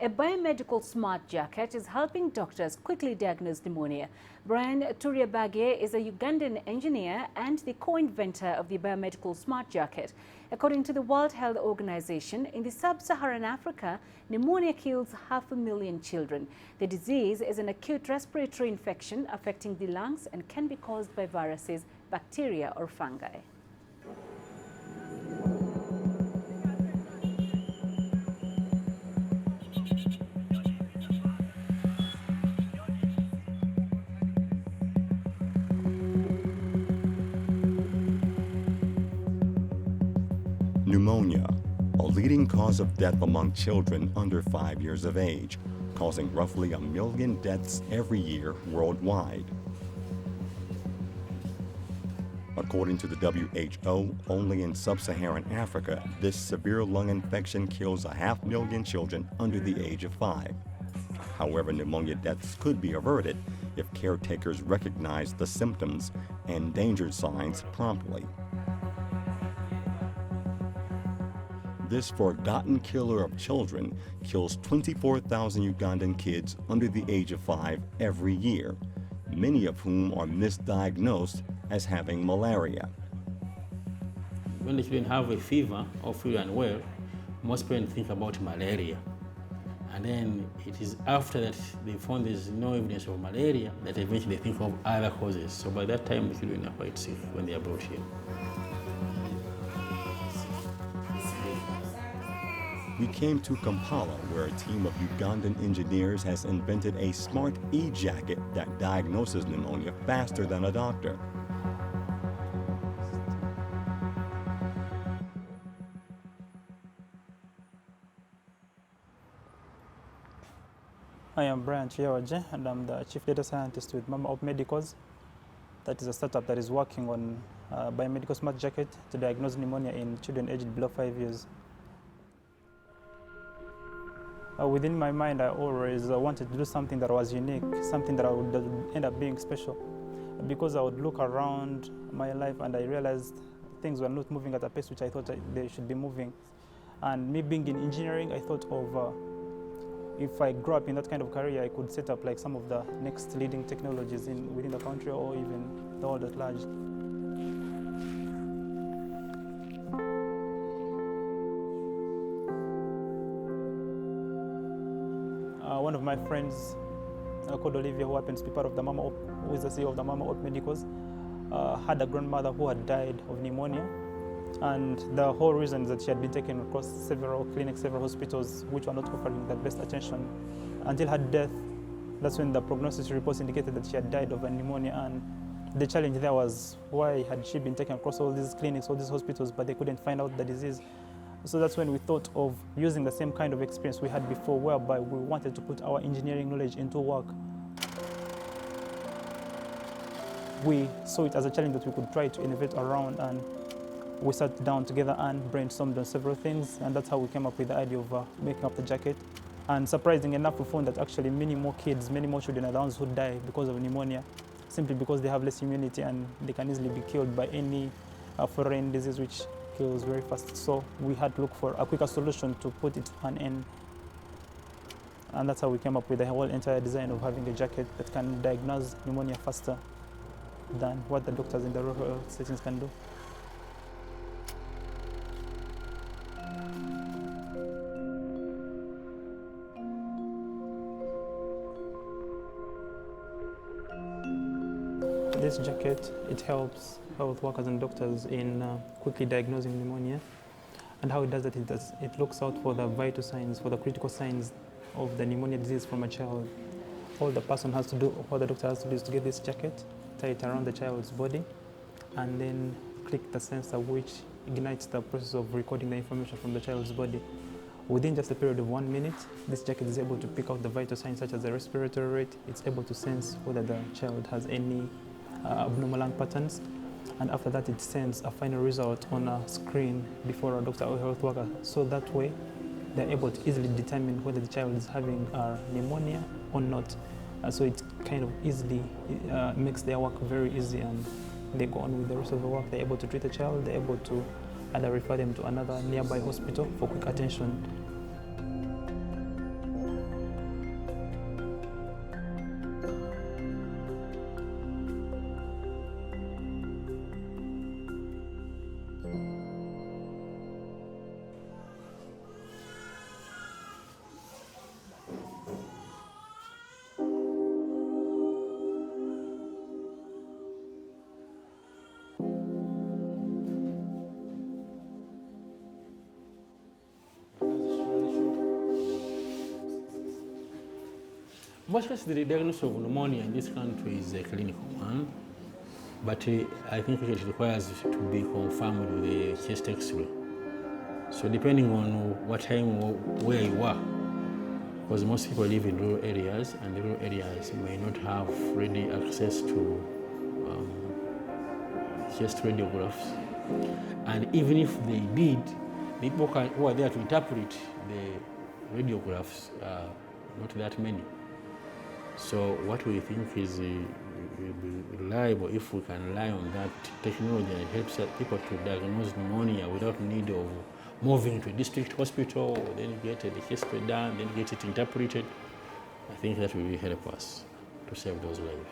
A biomedical smart jacket is helping doctors quickly diagnose pneumonia. Brian Turyabagye is a Ugandan engineer and the co-inventor of the biomedical smart jacket. According to the World Health Organization, in the Sub-Saharan Africa, pneumonia kills 500,000 children. The disease is an acute respiratory infection affecting the lungs and can be caused by viruses, bacteria or fungi. Pneumonia, a leading cause of death among children under 5 years of age, causing roughly 1 million deaths every year worldwide. According to the WHO, only in Sub-Saharan Africa, this severe lung infection kills 500,000 children under the age of 5. However, pneumonia deaths could be averted if caretakers recognize the symptoms and danger signs promptly. This forgotten killer of children kills 24,000 Ugandan kids under the age of 5 every year, many of whom are misdiagnosed as having malaria. When the children have a fever or feel unwell, most parents think about malaria. And then it is after that they found there's no evidence of malaria that eventually they think of other causes. So by that time, the children are quite sick when they are brought here. We came to Kampala, where a team of Ugandan engineers has invented a smart e-jacket that diagnoses pneumonia faster than a doctor. I am Brian Turyabagye, and I'm the Chief Data Scientist with W.H.O. That is a startup that is working on a biomedical smart jacket to diagnose pneumonia in children aged below 5 years. Within my mind, I always wanted to do something that was unique, something that would end up being special. Because I would look around my life and I realized things were not moving at a pace which I thought they should be moving. And me being in engineering, I thought of if I grew up in that kind of career, I could set up like some of the next leading technologies within the country or even the world at large. One of my friends called Olivia, who happens to be part of the W.H.O, who is the CEO of the W.H.O Medicals, had a grandmother who had died of pneumonia. And the whole reason is that she had been taken across several clinics, several hospitals, which were not offering the best attention. Until her death, that's when the prognosis reports indicated that she had died of a pneumonia. And the challenge there was, why had she been taken across all these clinics, all these hospitals, but they couldn't find out the disease? So that's when we thought of using the same kind of experience we had before, whereby we wanted to put our engineering knowledge into work. We saw it as a challenge that we could try to innovate around, and we sat down together and brainstormed on several things, and that's how we came up with the idea of making up the jacket. And surprisingly enough, we found that actually many more kids, many more children are the ones who die because of pneumonia, simply because they have less immunity and they can easily be killed by any foreign disease which kills very fast. So we had to look for a quicker solution to put it to an end. And that's how we came up with the whole entire design of having a jacket that can diagnose pneumonia faster than what the doctors in the rural settings can do. This jacket, it helps health workers and doctors in quickly diagnosing pneumonia. And how it does that, it looks out for the vital signs, for the critical signs of the pneumonia disease from a child. All the person has to do, what the doctor has to do is to get this jacket, tie it around the child's body, and then click the sensor which ignites the process of recording the information from the child's body. Within just a period of 1 minute, this jacket is able to pick out the vital signs such as the respiratory rate. It's able to sense whether the child has any abnormal lung patterns, and after that it sends a final result on a screen before a doctor or health worker. So that way they're able to easily determine whether the child is having pneumonia or not. So it kind of easily makes their work very easy, and they go on with the rest of the work. They're able to treat the child, they're able to either refer them to another nearby hospital for quick attention. Most cases, the diagnosis of pneumonia in this country is a clinical one, but I think it requires to be confirmed with a chest X-ray. So depending on what time or where you are, because most people live in rural areas, and the rural areas may not have ready access to chest radiographs. And even if they did, the people who are there to interpret the radiographs are not that many. So what we think is will be reliable if we can rely on that technology, and it helps people to diagnose pneumonia without need of moving to a district hospital, then get the chest done, then get it interpreted. I think that will help us to save those lives.